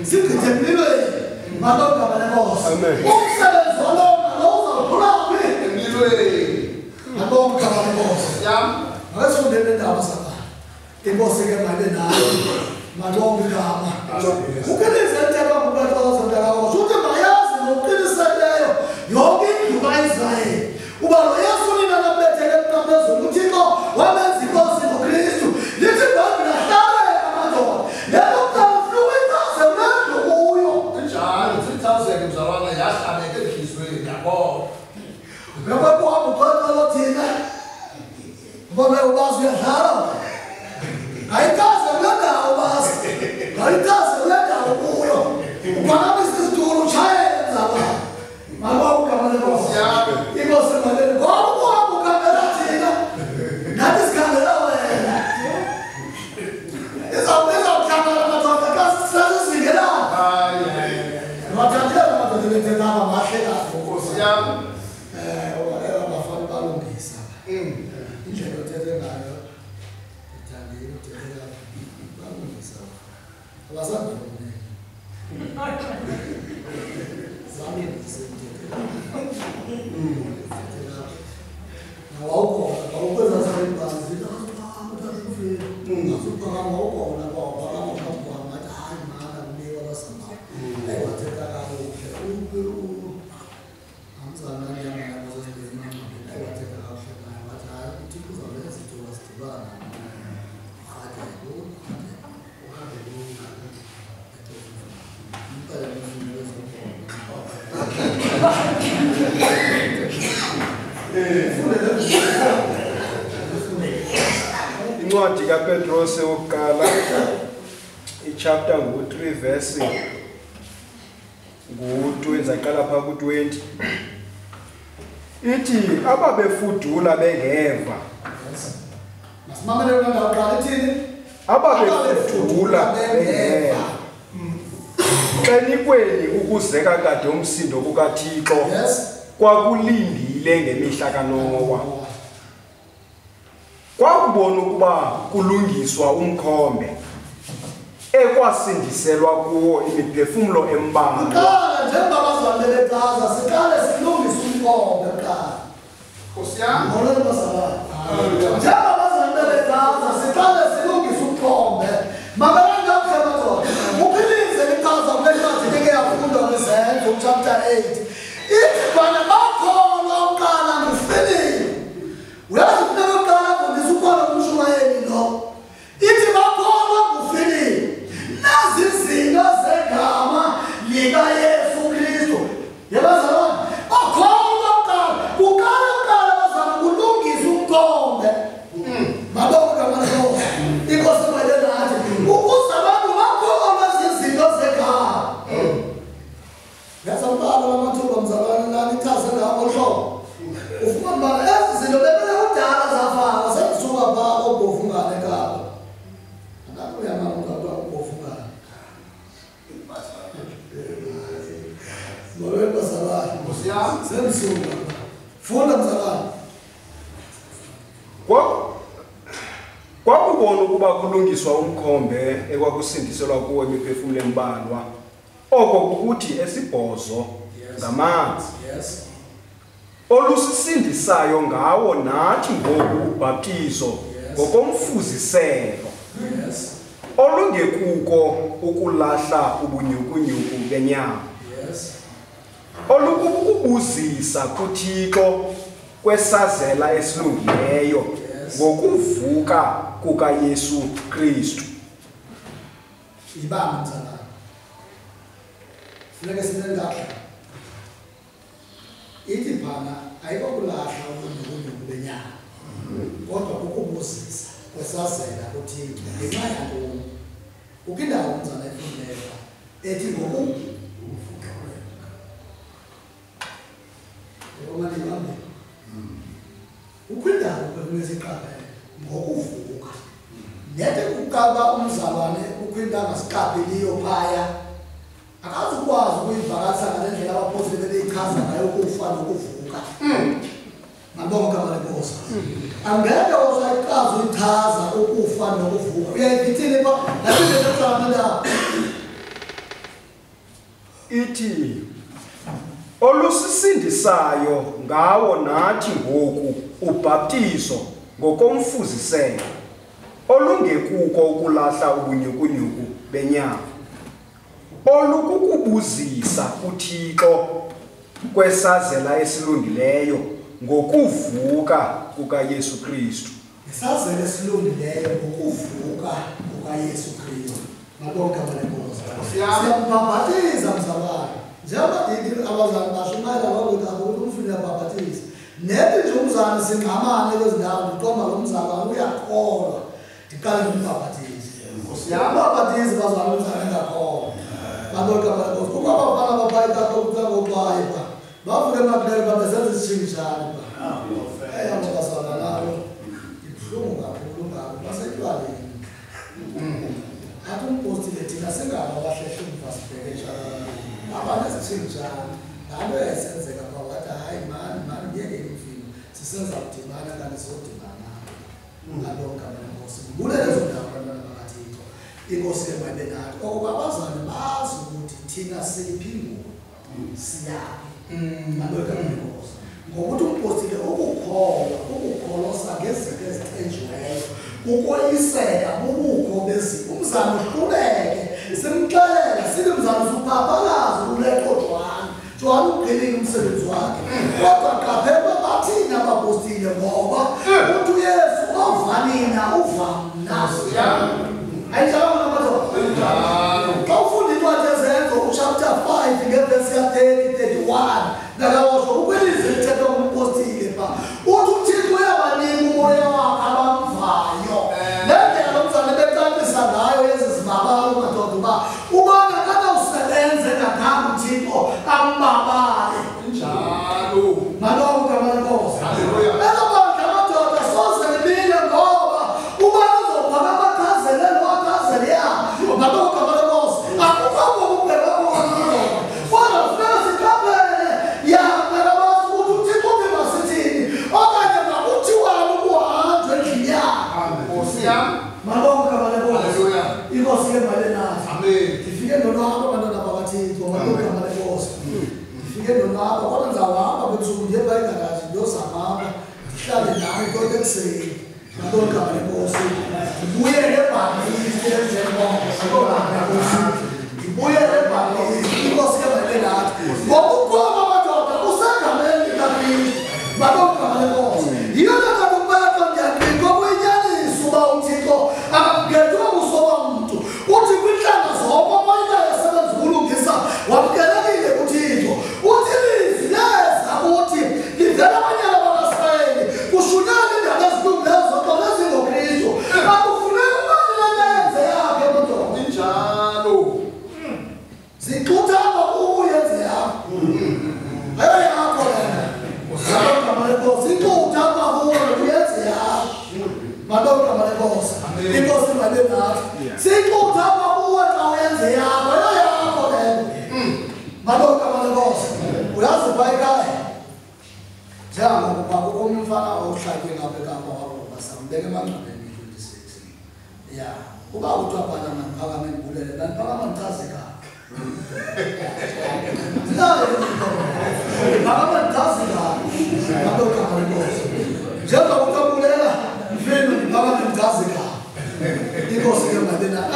Singitemliwe. Madonga balebos. Umsebenzi walona loza uphulapi. Emliwe. Madonga balebos. Yam. Akasondele indaba sakho. Inkosi ke manje nayo. Madonga igama. Ukeleze intaba kubatoza ndakawo. Uthi mayazi ngoqiniseleyo. Yonke indlu kaIsrayeli. Uba lo Yesu nina nabetheke emqamezweni uThixo wamenza inkosi ngoKristu. Lithi Bhayibheli ahlale amadoda. Lelo mzalwana yahlabeke enhlizweni yabo. Ngapha uqala thina. Ngoba ubazi uyadlala. Ayikaze ulanda ubazi. Ayikaze ulanda ubuyo. Ubana isitulo chayela mzalwana. Mama ukamele bosi yami. Inkosi malele ngoba ukamela thina. Nathi sikhangela wena. Izawukhangela amadoda kasisizingela. Mathatha amadoda mahle kahle Nkosi yami. Abafana balungisa. Indlela othethe ngayo ithandile uthethela balungisa. Abasabone. Zami ngisethethela. Awukwenza sayenbazi ngasuka ngawukona ngoba ngakubona ngathi hayi mana kunika abasama. Ayathetha kahle. Amzana nyama bazosebenzisa ayathetha kahle naye wathi hayi uthi kuzalenza izinto wasidibana. Incwadi kaPetros yokuqala ichapter ngo-3 verse ngo-20 aqala pha ku-20 ithi ababefudula bengeva Masimamele ulanda uqala ithini? Ababefudula bengeva xenikweni ukuzeka kade umsindo kukaThixo kwakulindile ngemihla kaNowa. Kwakubona ukuba kulungiswa umkhombe ekwasindiselwa kuwo imiphefumulo embalwa. Qala njengabazalwane beCaza siqale silungise umkhombe qala. Nkosi yami. Ngolweni bazalwane. Njengabazalwane beCaza siqale silungise umkhombe. Mabalanga ukhemadoda. Uphilize iCaza kule ncwadi ke yafundwa kwizenzo chapter 8. Ithi bana bakholwa uqala nguFilipi. Uyazi kufuneka uqala kufundisa ukhona kumshumayeli lo. Ithi bakholwa nguFilipi. Nazi izinto zegama likaYesu Kristu. Yabazalwane, bakholwa uqala bazama kulungisa umkhombe. Mabonke amahlo. Inkosi mayelana nathi. Ukuze abantu bakholwa izinto zegama. Yazambala lamathuba mzalwane nani ichaze ngawo hlobo. Ufuna bala ezi zinto bebele kudala zafaka sekusuka pha obovungane kabo. Angabe uyamama ngaba obovungane. Ngolweni bazalwane. Nkosi yami. Semsuka. Funda mzalwane. Kwakubona ukuba kulungiswa umkhombe ekwakusindiselwa kuwo imiphefumulo embalwa. Oko ukuthi esibhozo ngamanzi. Yes. Olusisindisayo ngawo nathi ngoku ubhaptizo ngokomfuziselo. Yes. Olungekuko ukulahla ubunyukunyuku benyama. Yes. Olukubuzisa kuThixo kwesazela esilungileyo ngokuvuka kukaYesu Kristu. Ibamba mzalwane. Funeka sinendaba. Ithi phana ayikokulahla ubunyukunyuku benyama. Kodwa ukubuzisa kwesazela kuThixo ngenxa yantoni? Ukindawo umzana efuneka ethi ngokuvuka kwena. Yomani bambe. Ukwindawo kwesiqaphele ngokuvuka. Nethe ukaba umzalwane ukwindawo ngasiqapheliyo phaya. Akazukwazi ukuyivakatha ngalendlela abapostoli bebeyichaza ngayo ukufa nokuvuka. Mabonke abalebosa. Angeke usayichaza uyichaza ukufa nokuvuka. Uyayithini pha? Lapho nje ithi olusisindisayo ngawo nathi ngoku ubhaptizo ngokomfuziselo olungekuko ukulahla ubunyukunyuku benyama olukukubuzisa kuThixo kwesazela esilungileyo ngokuvuka kukaYesu Kristu. Isazela esilungileyo ngokuvuka kukaYesu Kristu. Mabonke abalenkosi. Siyambhabhatiza mzalwane. Njengoba ndithi abazali basho imali ababeka umfuni yabhabhatiza. Nethi nje umzali singqamane kwezindawo ndiqomba lo mzalwane uyakholwa. Ndiqale ngibhabhatize. Siyambhabhatiza bazali umzali engakholwa. Mabonke abalenkosi. Kuba abafana abaphayi kakho kuthiwa ngobayi ba. Bavuke emakulelo babesenza isitshingishane ba. Abo bazala nabo. Ibuhlungu kakhulu ngabo basetywaleni. Athi umpostile thina singaba abahlehla umvasibhekesha abantu esitshingishane lalo yayisenzeka kwa wathi hayi mani ngeke imfino sisenza kudimana kanti sodimana ngalonke abalenkosi ngibulele lezo ndawo abantwana bakaThixo inkosi emabe nathi abazali bazi ukuthi thina siphi ngoku siyaphi ngalonke abalenkosi ngokuthi umpostile ukukholosa ngezinto ezithenjiweyo ukoyiseka bubukho bezimo umzamo uhluleke simxelela sibe mzamo suphaphalaza uletho Joan uqhelile umsebenzi wakhe kodwa qaphela bathina abapostile ngoba uthi uYesu avanina uvamnaso ayijalo namadoda xa ufunda incwadi ezenzo uchapter 5 ngeverse ka-30-31 nakawasho ukwelizwe lithetha umpostile pha uthi uThixo uyabanika umoya wakhe abamvayo lendlela lo mzane becacisa ngayo yezizibabalo madoda uba ubana kana usebenze ngaphambi uThixo ambabale njalo malonke abalenkosi elabandla amadoda soze libile ngoba ubana uzobhaka abakhazelelo akhazelea malonke abalenkosi akukho ukubheka kuona kodwa funeka siqaphele yaphela bazi ukuthi uThixo uthi masithini okanye makuthiwani ukuhanjwa endlini yakhe nkosi yami malonke abalenkosi inkosi yemali nathi amen ndifike ndonwaba abantwana bakaThixo malonke abalenkosi ndifike ndonwaba kodwa ndizawuhamba kwebusuku ndiye phaa egaraji ndiyozamama ndihlale nayo konke ekuseni malonke abalenkosi ndibuyele ebhakisi enjengokosi ndibuyele ebhakisi inkosi yemali nathi ngokukhona amadoda kusengameni likaKristu malonke abalenkosi yiyo le nto kupetha ndiyaqinga okuyinyaniso uba uThixo akakugethwa buso bomntu uthi kwintlanga zonke amayina yasebenza ukulungisa wamkelekile kuThixo uthi ilizwi leza kuthi livela abanyala bakaSirayeli kushunyana iindaba ezilungileyo zonke nezingokristu akufuneki ubani lenyenze yakhe madoda injalo zixuthana uyenze yakho ayo yakho lena malonke abalenkosi ixuthana uyenze yakho malonke abalenkosi inkosi imabe nathi sixuthana kuwe xa uyenze yakho ayo yakho lena malonke abalenkosi uyazi phaa ekhaya njengangokuba kukho umfana ohlatywe ngapha eKapa waroba sambeka emangcwabeni 26 ya uba kuthiwa phana mandiphakame ndibulele ndandiphakama ndichazekaphi phakama ndichazekaphi malonke abalenkosi njengoba kuthiwa bulela mfenu ndiphakame ndichazekaphi inkosi ke mabe nathi